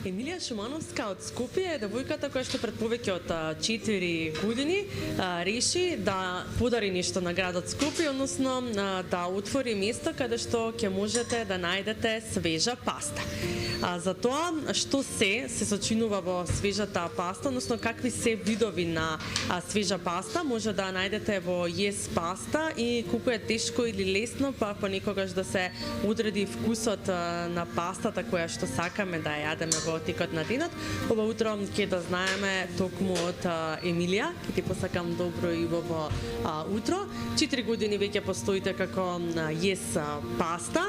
Емилија Шумановска од Скопје е девојката која што пред повеќе од 4 години реши да подари нешто на градот Скопје, односно да отвори место каде што ќе можете да најдете свежа паста. За тоа што се сочинува во свежата паста, односно какви се видови на свежа паста може да најдете во Yes Pasta и колку е тешко или лесно па понекогаш да се одреди вкусот на пастата која што сакаме да ја јадеме во текот на денот. Ова утро ќе да знаеме токму од Емилија, ќе ти посакам добро и во утро. 4 години веќе постоите како Yes Pasta.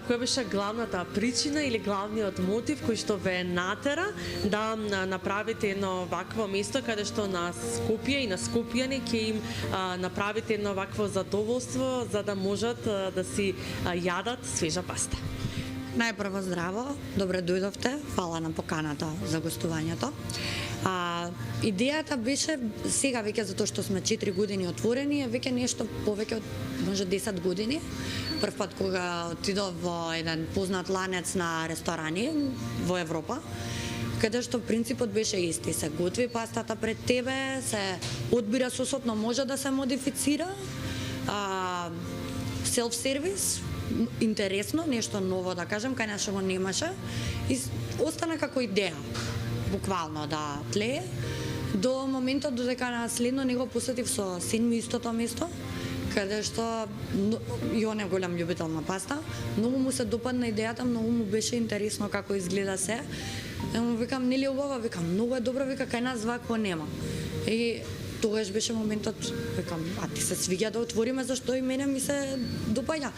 Која беше главната причина или главниот мотив кој што ве натера да направите едно вакво место каде што на Скопје и на скопјани ќе им направите едно вакво задоволство за да можат да си јадат свежа паста? Најпрво здраво, добре дојдовте, фала на поканата за гостувањето. Идејата беше сега веќе затоа што сме 4 години отворени, е веќе нешто повеќе од може 10 години. Прв пат кога отидов во еден познат ланец на ресторани во Европа, каде што принципот беше исти, се готви пастата пред тебе, се одбира сосот, но може да се модифицира. Селф-сервис, интересно, нешто ново да кажем, кај нас го немаше и остана како идеја, буквално да тлее, до моментот додека на следно него посетив со син ми истото место, каде што и он е голем љубител на паста, многу му се допадна идејата, многу му беше интересно како изгледа се. Му викам, нели убава, викам, многу е добро, вика, кај нас вакво нема. И тогаш беше моментот, викам, а ти се свиѓа да отвориме, зашто и мене ми се допаѓа.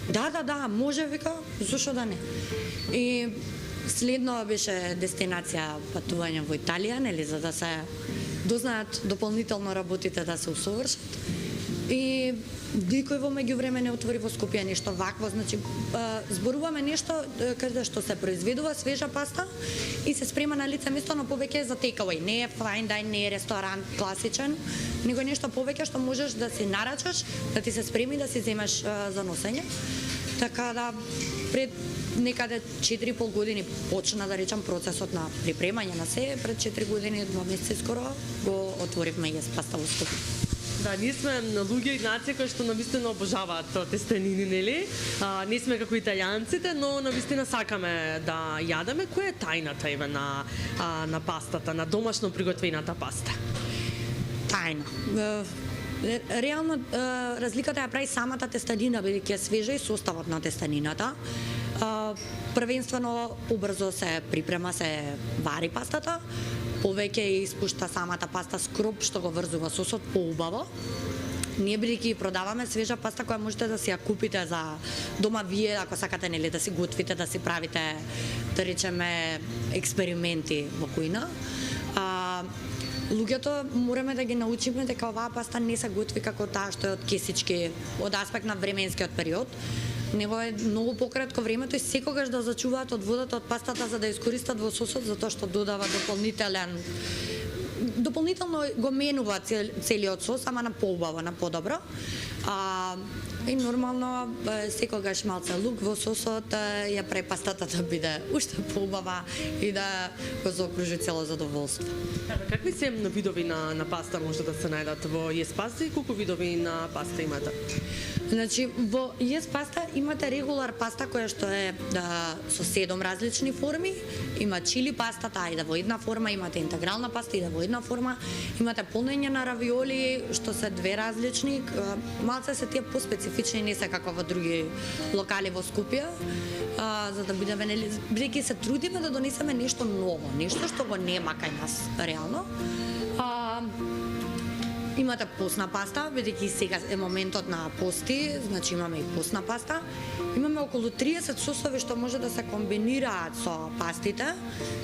Да, може, вика, зашо да не. И следно беше дестинација патување во Италија, нели, за да се дознаат дополнително работите да се усовршат. И никој во меѓувреме не отвори во Скопје нешто вакво, значи зборуваме нешто каде што се произведува свежа паста и се спрема на лице место, но повеќе за takeaway, не е fine dine, не е ресторант класичен, него нешто повеќе што можеш да си нарачаш, да ти се спреми да си земеш за носење. Така да пред некаде 4,5 години почна да речам процесот на припремање на се, пред 4 години, 2 месеци скоро го отворивме Yes Pasta во Скопје. Да, ние сме луѓе и нација кои што навистина обожаваат тестенини, нели? Не сме како италијанците, но навистина сакаме да јадеме. Која е тајната еве на пастата, на домашно приготвената паста? Тајна. Реално разликата ја прави самата тестенина, бидејќи е свежа и составот на тестенината. Првенствено побрзо се припрема, се вари пастата, повеќе испушта самата паста скроп што го врзува сосот поубаво. Ние бидејќи продаваме свежа паста која можете да си ја купите за дома вие, ако сакате, нели, да си готвите, да си правите, да речеме, експерименти во кујна. Луѓето мораме да ги научиме дека оваа паста не се готви како таа што е од кесички, од аспект на временскиот период. Него е многу пократко времето и секогаш да зачуваат од водата од пастата за да искористат во сосот, затоа што додава дополнително го менува целиот сос, ама на поубаво, на подобро. И нормално секогаш малце лук во сосот ја прави пастата да биде уште поубава и да го заокружи цело задоволство. Какви се видови на паста може да се најдат во Yes Pasta и колку видови на паста имате? Значи, во Yes Pasta имате регулар паста која што е со 7 различни форми. Има чили паста, таа иде во една форма, имате интегрална паста, иде во една форма, имате полнење на равиоли, што се 2 различни, малце се тие поспецифични, не се како во други локали во Скопје, за да бидеме, бидејќи се трудиме да донесеме нешто ново, нешто што го нема кај нас реално. Имате постна паста, бидејќи сега е моментот на пости, значи имаме и постна паста. Имаме околу 30 сосови што може да се комбинираат со пастите.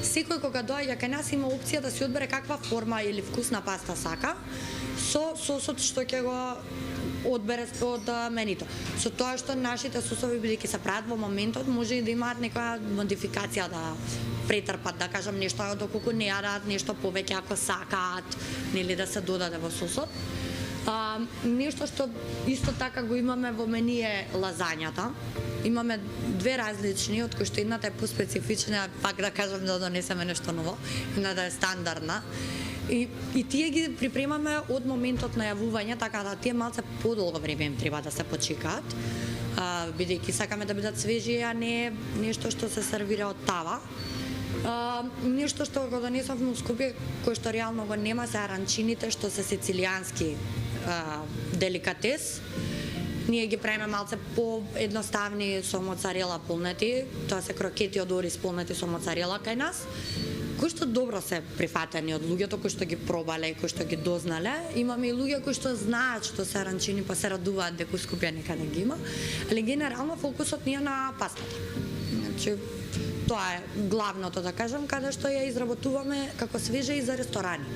Секој кога доаѓа кај нас има опција да си одбере каква форма или вкусна паста сака со сосот што ќе го одбере од менито. Со тоа што нашите сосови, бидејќи се прават во моментот, може и да имаат некоја модификација да претрпат, да кажам, нешто доколку не јадат, нешто повеќе ако сакаат, нели, да се додаде во сосот. Нешто што исто така го имаме во меню е лазањата. Имаме две различни, од кои што едната е поспецифична, пак да кажам да донесеме нешто ново, едната е стандардна. И тие ги припремаме од моментот на јавување, така да тие малце подолго време им треба да се почекаат, бидејќи сакаме да бидат свежи, а не нешто што се сервира од тава. Нешто што го донесовме во Скопје, кој што реално го нема, се аранчините, што се сицилијански деликатес. Ние ги правиме малце по-едноставни со моцарела полнети, тоа се крокети од ориз полнети со моцарела кај нас, кои што добро се прифатени од луѓето кои што ги пробале и кои што ги дознале. Имаме и луѓе кои што знаат што се аранчини, па се радуваат дека у Скопје некаде ги има, али генерално фокусот ни е на пастата. Значи, тоа е главното, да кажам, каде што ја изработуваме како свежа и за ресторани.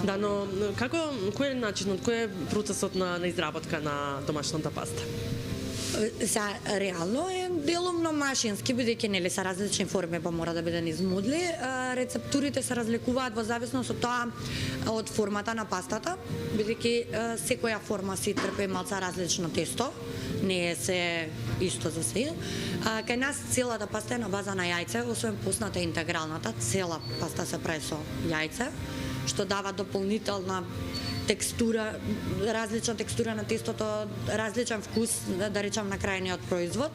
Да, но кој е начинот, кој е процесот на изработка на домашната паста? Реално е делумно машински, бидејќи нели се различни форми, па мора да бидат измудли. Рецептурите се разликуваат во зависност од тоа, од формата на пастата, бидејќи секоја форма си трпи малце различно тесто, не е се исто за се. Кај нас целата паста е на база на јајце, освен пусната интегралната, цела паста се прави со јајце, што дава дополнителна текстура, различна текстура на тестото, различен вкус, да речам, на крајниот производ.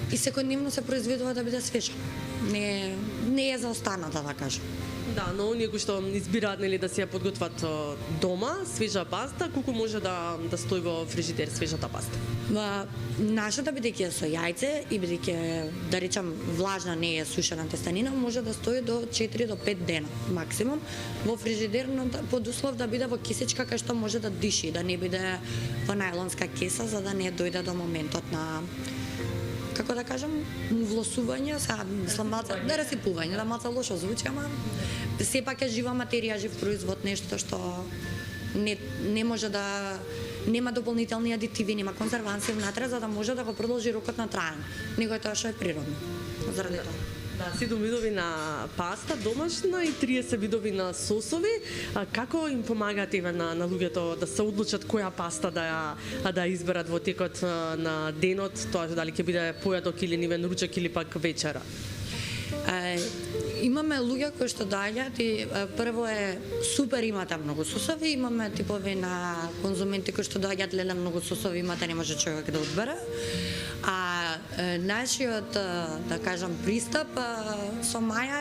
И секојдневно се произведува да биде свежа. Не е за останата, да кажам. Да, но оние кои што избираат нели да си ја подготват дома, свежа паста, колку може да стои во фрижидер свежата паста? Нашата, бидејќи е со јајце и бидејќи е, да речам, влажна, не е сушена тестанина, може да стои до 4 до 5 дена максимум во фрижидер, но под услов да биде во кисичка кај што може да диши, да не биде во најлонска кеса, за да не дојде до моментот на, како да кажам, влосување, сега мислам малце, да расипување, да малце лошо звучи, ама сепак е жива материја, жив производ, нешто што не може да нема дополнителни адитиви, нема конзерванси внатре, за да може да го продолжи рокот на траење. Него е тоа што е природно. Заради тоа. Да, 7 видови на паста домашна и 30 видови на сосови. Како им помагаат еве на луѓето да се одлучат која паста да изберат во текот на денот, тоа дали ќе биде појадок или нивен ручек или пак вечера? Имаме луѓе кои што доаѓаат и прво е супер, имате многу сосови, имаме типови на конзументи кои што доаѓаат, леле многу сосови имате, не може човек да одбере. Нашиот, да кажам, пристап со Маја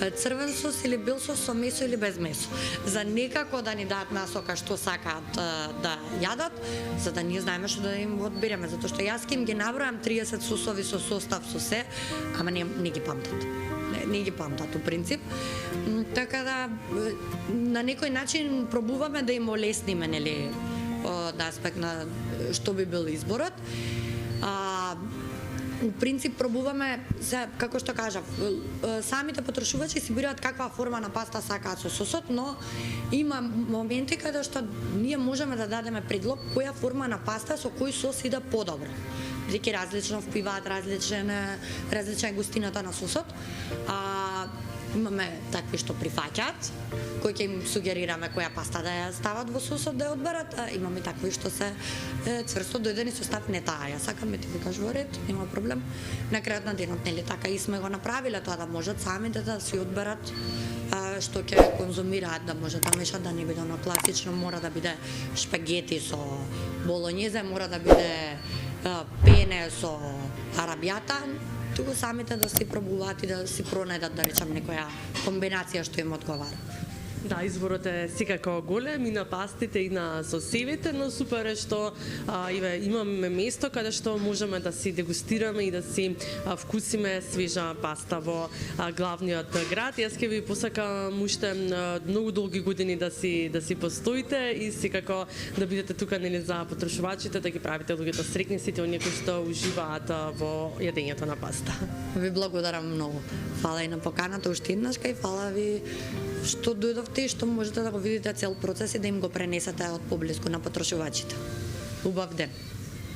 е црвен сос или бел сос со месо или без месо. За некако да ни дадат насока што сакаат да јадат, за да ние знаеме што да им одбереме, затоа што јас ќе им ги набројам 30 сосови со состав со се, ама не ги памтат. Не ги памтат у принцип. Така да на некој начин пробуваме да им олесниме, нели, од аспект на што би бил изборот. У принцип пробуваме, како што кажав, самите потрошувачи си бираат каква форма на паста сакаат со сосот, но има моменти каде што ние можеме да дадеме предлог која форма на паста со кој сос иде подобро. Бидејќи различно впиваат, различна е густината на сосот. Имаме такви што прифаќаат, кои ќе им сугерираме која паста да ја стават во сосот да ја одберат, а имаме такви што се цврсто дојдени со став не таа, ја сакаме, ти викаш во ред, нема проблем. На крајот на денот, нели, така и сме го направиле тоа, да можат самите да си одберат што ќе конзумираат, да може да мешат, да не биде оно класично, мора да биде шпагети со болонјезе, мора да биде пене со арабијата, туку самите да си пробуваат и да си пронајдат, да речам, некоја комбинација што им одговара. Да, изборот е секако голем и на пастите и на сосевите, но супер е што имаме место каде што можеме да си дегустираме и да си вкусиме свежа паста во главниот град. Јас ќе ви посакам уште многу долги години да си постоите и секако да бидете тука, нели, за потрошувачите, да ги правите луѓето среќни, сите оние кои што уживаат во јадењето на паста. Ви благодарам многу. Фала и на поканата уште еднаш, и фала ви што дојдовте и што можете да го видите цел процес и да им го пренесете од поблиску на потрошувачите. Убав ден.